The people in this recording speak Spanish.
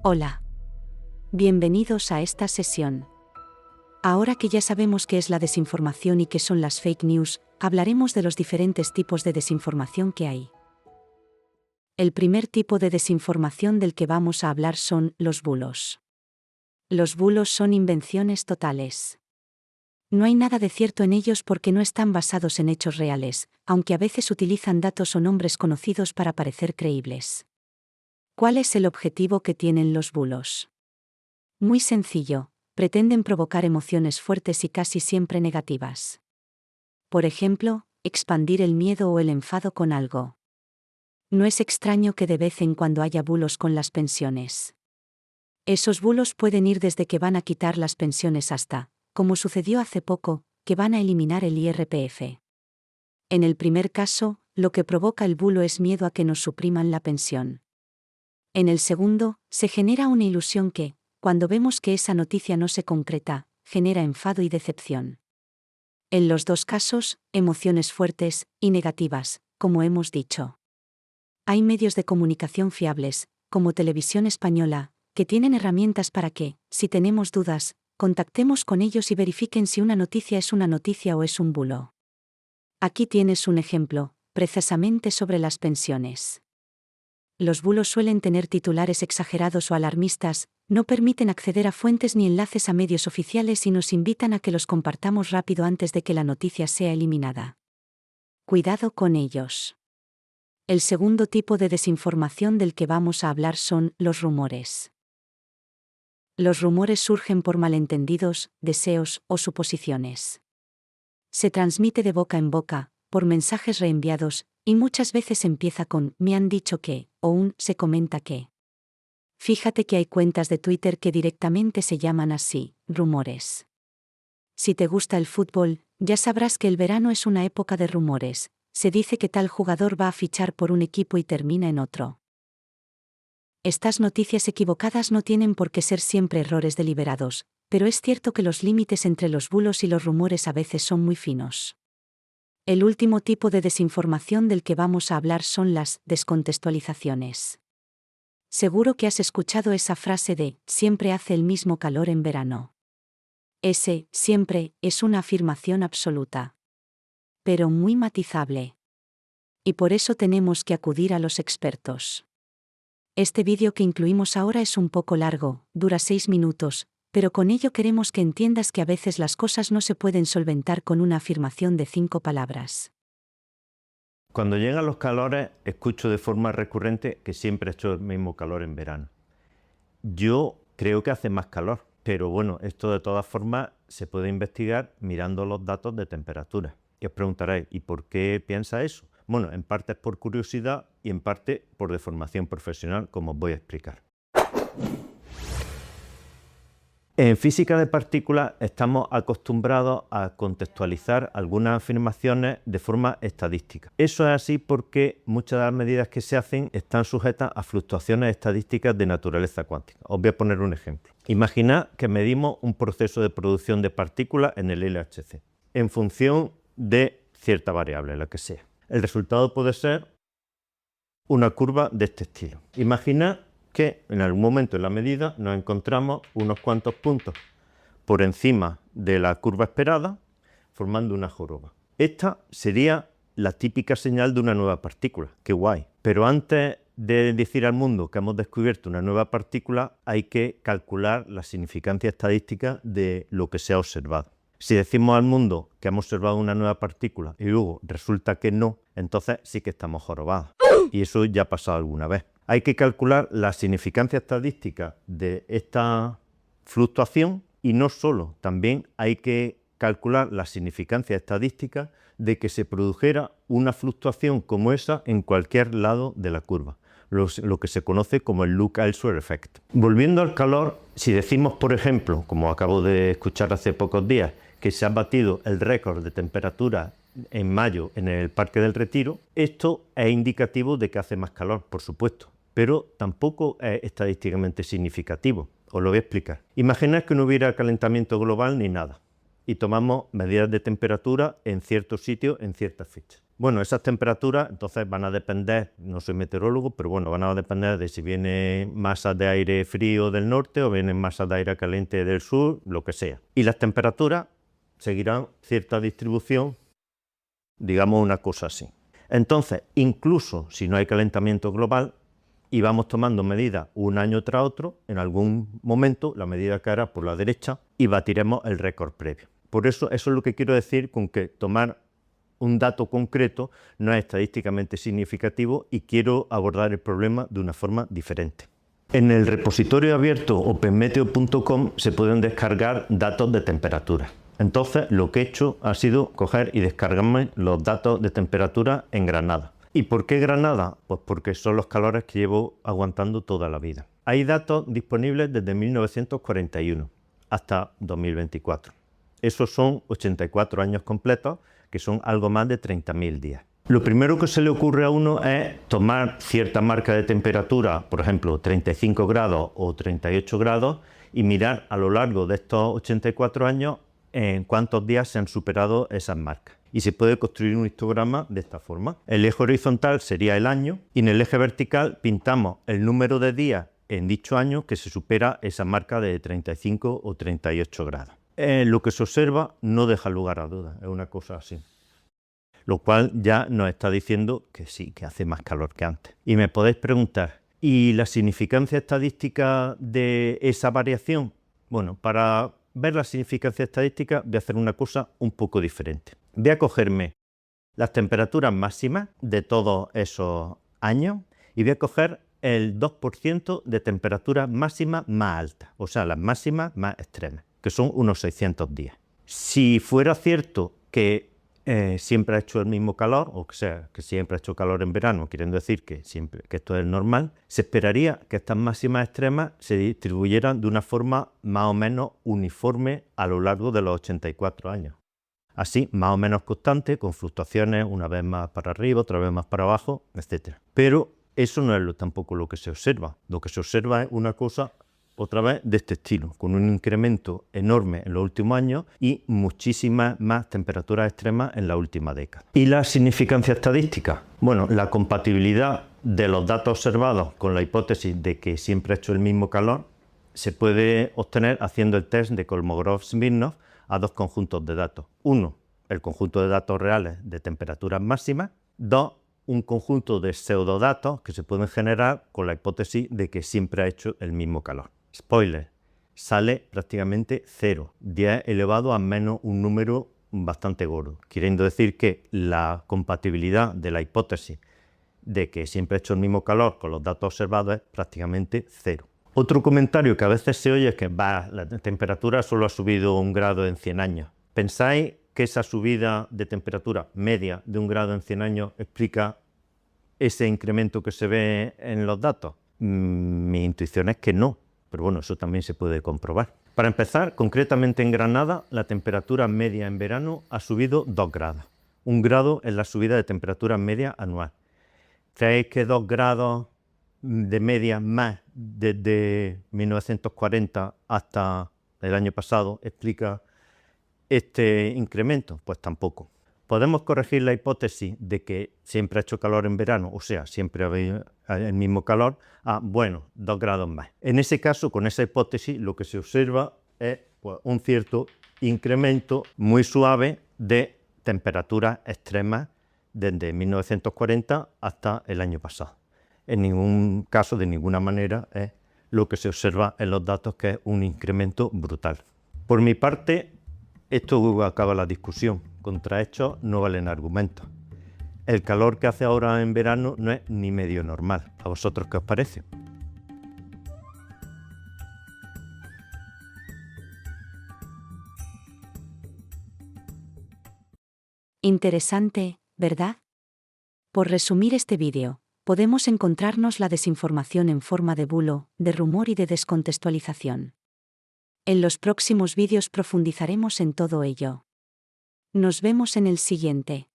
Hola. Bienvenidos a esta sesión. Ahora que ya sabemos qué es la desinformación y qué son las fake news, hablaremos de los diferentes tipos de desinformación que hay. El primer tipo de desinformación del que vamos a hablar son los bulos. Los bulos son invenciones totales. No hay nada de cierto en ellos porque no están basados en hechos reales, aunque a veces utilizan datos o nombres conocidos para parecer creíbles. ¿Cuál es el objetivo que tienen los bulos? Muy sencillo, pretenden provocar emociones fuertes y casi siempre negativas. Por ejemplo, expandir el miedo o el enfado con algo. No es extraño que de vez en cuando haya bulos con las pensiones. Esos bulos pueden ir desde que van a quitar las pensiones hasta, como sucedió hace poco, que van a eliminar el IRPF. En el primer caso, lo que provoca el bulo es miedo a que nos supriman la pensión. En el segundo, se genera una ilusión que, cuando vemos que esa noticia no se concreta, genera enfado y decepción. En los dos casos, emociones fuertes y negativas, como hemos dicho. Hay medios de comunicación fiables, como Televisión Española, que tienen herramientas para que, si tenemos dudas, contactemos con ellos y verifiquen si una noticia es una noticia o es un bulo. Aquí tienes un ejemplo, precisamente sobre las pensiones. Los bulos suelen tener titulares exagerados o alarmistas, no permiten acceder a fuentes ni enlaces a medios oficiales y nos invitan a que los compartamos rápido antes de que la noticia sea eliminada. Cuidado con ellos. El segundo tipo de desinformación del que vamos a hablar son los rumores. Los rumores surgen por malentendidos, deseos o suposiciones. Se transmite de boca en boca, por mensajes reenviados, y muchas veces empieza con «me han dicho que», o un «se comenta que». Fíjate que hay cuentas de Twitter que directamente se llaman así, rumores. Si te gusta el fútbol, ya sabrás que el verano es una época de rumores. Se dice que tal jugador va a fichar por un equipo y termina en otro. Estas noticias equivocadas no tienen por qué ser siempre errores deliberados, pero es cierto que los límites entre los bulos y los rumores a veces son muy finos. El último tipo de desinformación del que vamos a hablar son las descontextualizaciones. Seguro que has escuchado esa frase de «siempre hace el mismo calor en verano». Ese «siempre» es una afirmación absoluta, pero muy matizable. Y por eso tenemos que acudir a los expertos. Este vídeo que incluimos ahora es un poco largo, dura 6 minutos, pero con ello queremos que entiendas que a veces las cosas no se pueden solventar con una afirmación de 5 palabras. Cuando llegan los calores, escucho de forma recurrente que siempre ha hecho el mismo calor en verano. Yo creo que hace más calor, pero bueno, esto de todas formas se puede investigar mirando los datos de temperatura. Y os preguntaréis, ¿y por qué piensa eso? Bueno, en parte es por curiosidad y en parte por deformación profesional, como os voy a explicar. En física de partículas estamos acostumbrados a contextualizar algunas afirmaciones de forma estadística. Eso es así porque muchas de las medidas que se hacen están sujetas a fluctuaciones estadísticas de naturaleza cuántica. Os voy a poner un ejemplo. Imaginad que medimos un proceso de producción de partículas en el LHC, en función de cierta variable, la que sea. El resultado puede ser una curva de este estilo. Imaginad que en algún momento en la medida nos encontramos unos cuantos puntos por encima de la curva esperada, formando una joroba. Esta sería la típica señal de una nueva partícula. ¡Qué guay! Pero antes de decir al mundo que hemos descubierto una nueva partícula, hay que calcular la significancia estadística de lo que se ha observado. Si decimos al mundo que hemos observado una nueva partícula y luego resulta que no, entonces sí que estamos jorobados. Y eso ya ha pasado alguna vez. Hay que calcular la significancia estadística de esta fluctuación y no solo, también hay que calcular la significancia estadística de que se produjera una fluctuación como esa en cualquier lado de la curva, lo que se conoce como el Look-Elsewhere Effect. Volviendo al calor, si decimos, por ejemplo, como acabo de escuchar hace pocos días, que se ha batido el récord de temperatura en mayo en el Parque del Retiro, esto es indicativo de que hace más calor, por supuesto, pero tampoco es estadísticamente significativo. Os lo voy a explicar. Imaginad que no hubiera calentamiento global ni nada y tomamos medidas de temperatura en ciertos sitios en ciertas fechas. Bueno, esas temperaturas entonces van a depender, no soy meteorólogo, pero bueno, van a depender de si viene masa de aire frío del norte o vienen masas de aire caliente del sur, lo que sea. Y las temperaturas seguirán cierta distribución, digamos una cosa así. Entonces, incluso si no hay calentamiento global y vamos tomando medidas un año tras otro, en algún momento la medida caerá por la derecha y batiremos el récord previo. Por eso es lo que quiero decir con que tomar un dato concreto no es estadísticamente significativo y quiero abordar el problema de una forma diferente. En el repositorio abierto openmeteo.com se pueden descargar datos de temperatura. Entonces lo que he hecho ha sido coger y descargarme los datos de temperatura en Granada. ¿Y por qué Granada? Pues porque son los calores que llevo aguantando toda la vida. Hay datos disponibles desde 1941 hasta 2024. Esos son 84 años completos, que son algo más de 30.000 días. Lo primero que se le ocurre a uno es tomar cierta marca de temperatura, por ejemplo 35 grados o 38 grados, y mirar a lo largo de estos 84 años en cuántos días se han superado esas marcas. Y se puede construir un histograma de esta forma. El eje horizontal sería el año y en el eje vertical pintamos el número de días en dicho año que se supera esa marca de 35 o 38 grados. Lo que se observa no deja lugar a dudas, es una cosa así. Lo cual ya nos está diciendo que sí, que hace más calor que antes. Y me podéis preguntar, ¿y la significancia estadística de esa variación? Bueno, para ver la significancia estadística voy a hacer una cosa un poco diferente. Voy a cogerme las temperaturas máximas de todos esos años y voy a coger el 2% de temperaturas máximas más altas, o sea, las máximas más extremas, que son unos 600 días. Si fuera cierto que siempre ha hecho el mismo calor, o sea, que siempre ha hecho calor en verano, queriendo decir que esto es normal, se esperaría que estas máximas extremas se distribuyeran de una forma más o menos uniforme a lo largo de los 84 años. Así, más o menos constante, con fluctuaciones una vez más para arriba, otra vez más para abajo, etc. Pero eso no es tampoco lo que se observa. Lo que se observa es una cosa otra vez de este estilo, con un incremento enorme en los últimos años y muchísimas más temperaturas extremas en la última década. ¿Y la significancia estadística? Bueno, la compatibilidad de los datos observados con la hipótesis de que siempre ha hecho el mismo calor se puede obtener haciendo el test de Kolmogorov-Smirnov a dos conjuntos de datos. Uno, el conjunto de datos reales de temperaturas máximas. Dos, un conjunto de pseudodatos que se pueden generar con la hipótesis de que siempre ha hecho el mismo calor. Spoiler, sale prácticamente cero, 10 elevado a menos un número bastante gordo, queriendo decir que la compatibilidad de la hipótesis de que siempre ha hecho el mismo calor con los datos observados es prácticamente cero. Otro comentario que a veces se oye es que la temperatura solo ha subido 1 grado en 100 años. ¿Pensáis que esa subida de temperatura media de 1 grado en 100 años explica ese incremento que se ve en los datos? Mi intuición es que no, pero bueno, eso también se puede comprobar. Para empezar, concretamente en Granada, la temperatura media en verano ha subido 2 grados. 1 grado es la subida de temperatura media anual. ¿Creéis que 2 grados de media más desde 1940 hasta el año pasado explica este incremento? Pues tampoco. Podemos corregir la hipótesis de que siempre ha hecho calor en verano, o sea, siempre había el mismo calor, a, bueno, 2 grados más. En ese caso, con esa hipótesis, lo que se observa es pues, un cierto incremento muy suave de temperaturas extremas desde 1940 hasta el año pasado. En ningún caso, de ninguna manera, es lo que se observa en los datos, que es un incremento brutal. Por mi parte, esto acaba la discusión. Contra hechos no valen argumentos. El calor que hace ahora en verano no es ni medio normal. ¿A vosotros qué os parece? Interesante, ¿verdad? Por resumir este vídeo, podemos encontrarnos la desinformación en forma de bulo, de rumor y de descontextualización. En los próximos vídeos profundizaremos en todo ello. Nos vemos en el siguiente.